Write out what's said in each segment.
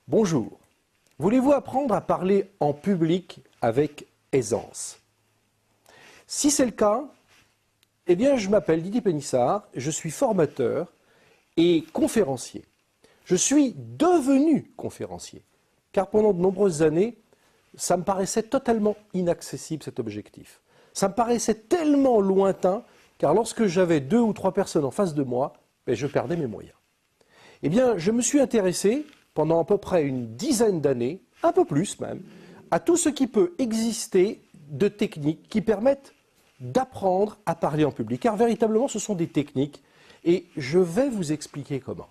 Bonjour. Voulez-vous apprendre à parler en public avec aisance? Si c'est le cas, eh bien, je m'appelle Didier Pénissard, je suis formateur et conférencier. Je suis devenu conférencier, car pendant de nombreuses années, ça me paraissait totalement inaccessible cet objectif. Ça me paraissait tellement lointain, car lorsque j'avais 2 ou 3 personnes en face de moi, je perdais mes moyens. Eh bien, je me suis intéressé pendant à peu près une dizaine d'années, un peu plus même, à tout ce qui peut exister de techniques qui permettent d'apprendre à parler en public. Car véritablement, ce sont des techniques et je vais vous expliquer comment.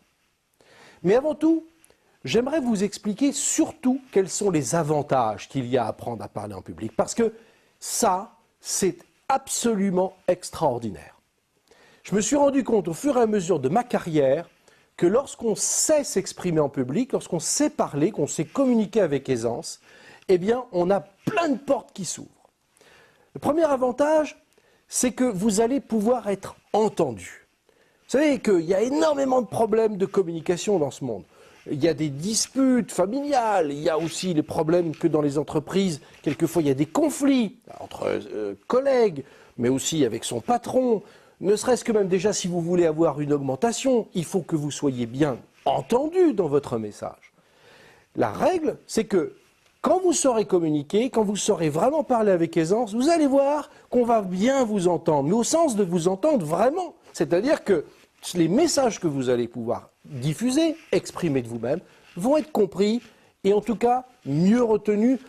Mais avant tout, j'aimerais vous expliquer surtout quels sont les avantages qu'il y a à apprendre à parler en public. Parce que ça, c'est absolument extraordinaire. Je me suis rendu compte au fur et à mesure de ma carrière que lorsqu'on sait s'exprimer en public, lorsqu'on sait parler, qu'on sait communiquer avec aisance, eh bien, on a plein de portes qui s'ouvrent. Le premier avantage, c'est que vous allez pouvoir être entendu. Vous savez qu'il y a énormément de problèmes de communication dans ce monde. Il y a des disputes familiales, il y a aussi les problèmes que dans les entreprises, quelquefois il y a des conflits entre collègues, mais aussi avec son patron. Ne serait-ce que même déjà si vous voulez avoir une augmentation, il faut que vous soyez bien entendu dans votre message. La règle, c'est que quand vous saurez communiquer, quand vous saurez vraiment parler avec aisance, vous allez voir qu'on va bien vous entendre, mais au sens de vous entendre vraiment. C'est-à-dire que les messages que vous allez pouvoir diffuser, exprimer de vous-même, vont être compris et en tout cas mieux retenus.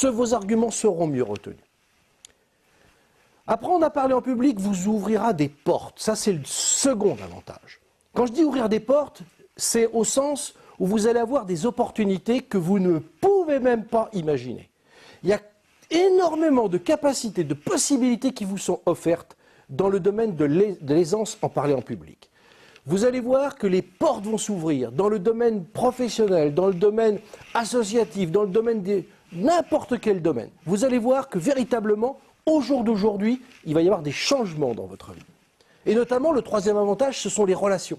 Vos arguments seront mieux retenus. Apprendre à parler en public vous ouvrira des portes. Ça, c'est le second avantage. Quand je dis ouvrir des portes, c'est au sens où vous allez avoir des opportunités que vous ne pouvez même pas imaginer. Il y a énormément de capacités, de possibilités qui vous sont offertes dans le domaine de l'aisance en parler en public. Vous allez voir que les portes vont s'ouvrir dans le domaine professionnel, dans le domaine associatif, dans le domaine de n'importe quel domaine. Vous allez voir que véritablement, au jour d'aujourd'hui, il va y avoir des changements dans votre vie. Et notamment, le troisième avantage, ce sont les relations.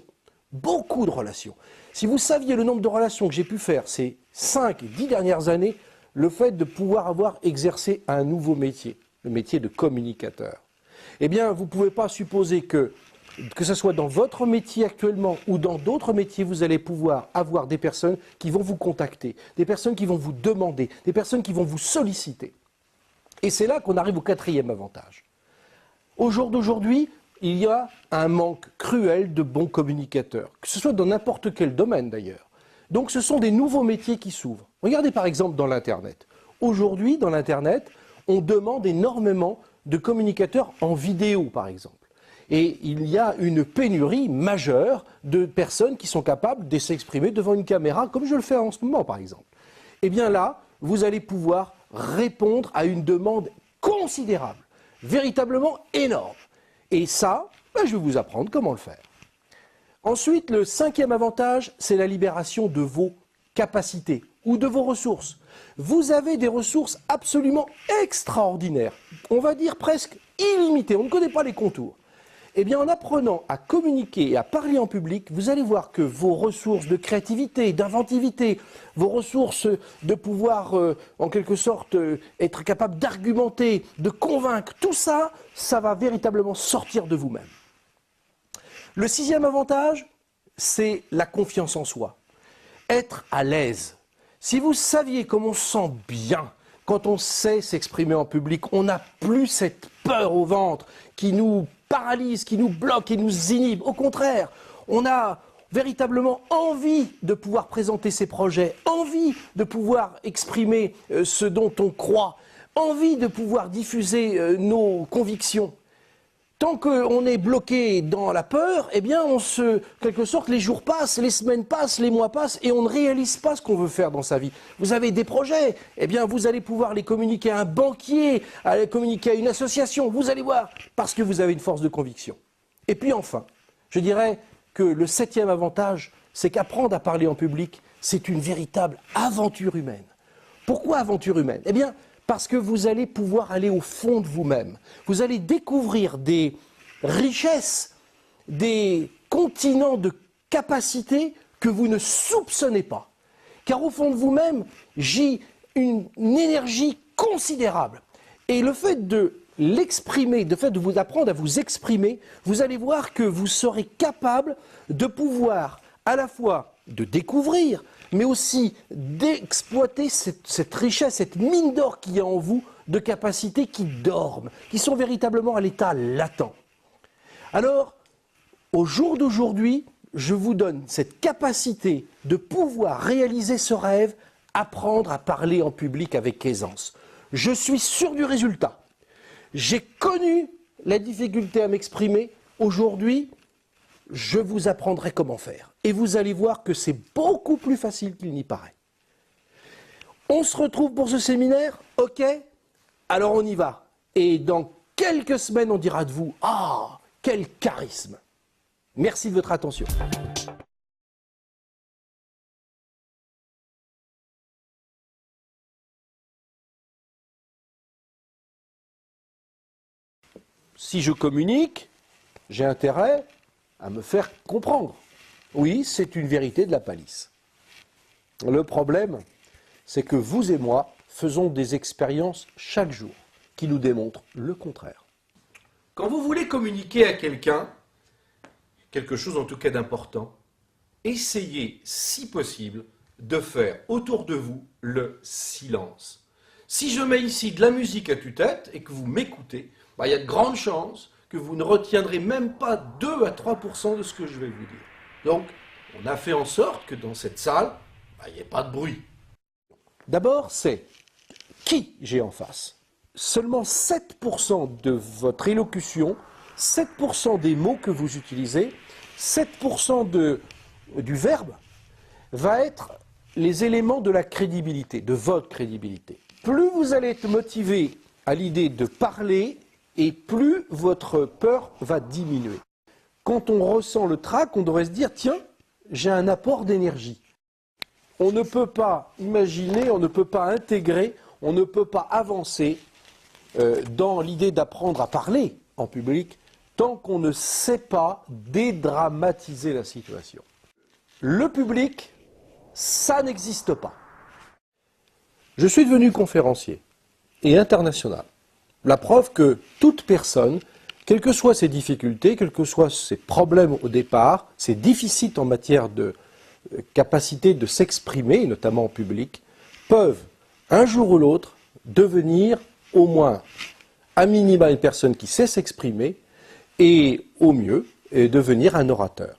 Beaucoup de relations. Si vous saviez le nombre de relations que j'ai pu faire ces 5 et 10 dernières années, le fait de pouvoir avoir exercé un nouveau métier, le métier de communicateur, eh bien, vous ne pouvez pas supposer que ce soit dans votre métier actuellement ou dans d'autres métiers, vous allez pouvoir avoir des personnes qui vont vous contacter, des personnes qui vont vous demander, des personnes qui vont vous solliciter. Et c'est là qu'on arrive au quatrième avantage. Au jour d'aujourd'hui, il y a un manque cruel de bons communicateurs, que ce soit dans n'importe quel domaine d'ailleurs. Donc ce sont des nouveaux métiers qui s'ouvrent. Regardez par exemple dans l'Internet. Aujourd'hui, dans l'Internet, on demande énormément de communicateurs en vidéo par exemple. Et il y a une pénurie majeure de personnes qui sont capables de s'exprimer devant une caméra, comme je le fais en ce moment par exemple. Et bien là, vous allez pouvoir répondre à une demande considérable, véritablement énorme. Et ça, je vais vous apprendre comment le faire. Ensuite, le cinquième avantage, c'est la libération de vos capacités ou de vos ressources. Vous avez des ressources absolument extraordinaires, on va dire presque illimitées, on ne connaît pas les contours. Eh bien, en apprenant à communiquer et à parler en public, vous allez voir que vos ressources de créativité, d'inventivité, vos ressources de pouvoir, en quelque sorte, être capable d'argumenter, de convaincre, tout ça, ça va véritablement sortir de vous-même. Le sixième avantage, c'est la confiance en soi. Être à l'aise. Si vous saviez comme on se sent bien quand on sait s'exprimer en public, on n'a plus cette peur au ventre qui nous paralyse, qui nous bloque, qui nous inhibe. Au contraire, on a véritablement envie de pouvoir présenter ses projets, envie de pouvoir exprimer ce dont on croit, envie de pouvoir diffuser nos convictions. Tant qu'on est bloqué dans la peur, eh bien, quelque sorte, les jours passent, les semaines passent, les mois passent, et on ne réalise pas ce qu'on veut faire dans sa vie. Vous avez des projets, eh bien, vous allez pouvoir les communiquer à un banquier, les communiquer à une association, vous allez voir, parce que vous avez une force de conviction. Et puis enfin, je dirais que le septième avantage, c'est qu'apprendre à parler en public, c'est une véritable aventure humaine. Pourquoi aventure humaine? Eh bien, parce que vous allez pouvoir aller au fond de vous-même. Vous allez découvrir des richesses, des continents de capacités que vous ne soupçonnez pas. Car au fond de vous-même, j'ai une énergie considérable. Et le fait de l'exprimer, le fait de vous apprendre à vous exprimer, vous allez voir que vous serez capable de pouvoir à la fois de découvrir, mais aussi d'exploiter cette richesse, cette mine d'or qu'il y a en vous, de capacités qui dorment, qui sont véritablement à l'état latent. Alors, au jour d'aujourd'hui, je vous donne cette capacité de pouvoir réaliser ce rêve, apprendre à parler en public avec aisance. Je suis sûr du résultat. J'ai connu la difficulté à m'exprimer. Aujourd'hui, je vous apprendrai comment faire. Et vous allez voir que c'est beaucoup plus facile qu'il n'y paraît. On se retrouve pour ce séminaire, ok? Alors on y va. Et dans quelques semaines, on dira de vous, ah, quel charisme! Merci de votre attention. Si je communique, j'ai intérêt à me faire comprendre. Oui, c'est une vérité de la palisse. Le problème, c'est que vous et moi faisons des expériences chaque jour qui nous démontrent le contraire. Quand vous voulez communiquer à quelqu'un, quelque chose en tout cas d'important, essayez, si possible, de faire autour de vous le silence. Si je mets ici de la musique à tue-tête et que vous m'écoutez, il y a de grandes chances que vous ne retiendrez même pas 2 à 3% de ce que je vais vous dire. Donc, on a fait en sorte que dans cette salle, il n'y ait pas de bruit. D'abord, c'est qui j'ai en face. Seulement 7% de votre élocution, 7% des mots que vous utilisez, 7% du verbe va être les éléments de la crédibilité, de votre crédibilité. Plus vous allez être motivé à l'idée de parler, et plus votre peur va diminuer. Quand on ressent le trac, on devrait se dire, tiens, j'ai un apport d'énergie. On ne peut pas imaginer, on ne peut pas intégrer, on ne peut pas avancer dans l'idée d'apprendre à parler en public tant qu'on ne sait pas dédramatiser la situation. Le public, ça n'existe pas. Je suis devenu conférencier et international. La preuve que toute personne, quelles que soient ses difficultés, quels que soient ses problèmes au départ, ses déficits en matière de capacité de s'exprimer, notamment en public, peuvent un jour ou l'autre devenir au moins à minima une personne qui sait s'exprimer et au mieux devenir un orateur.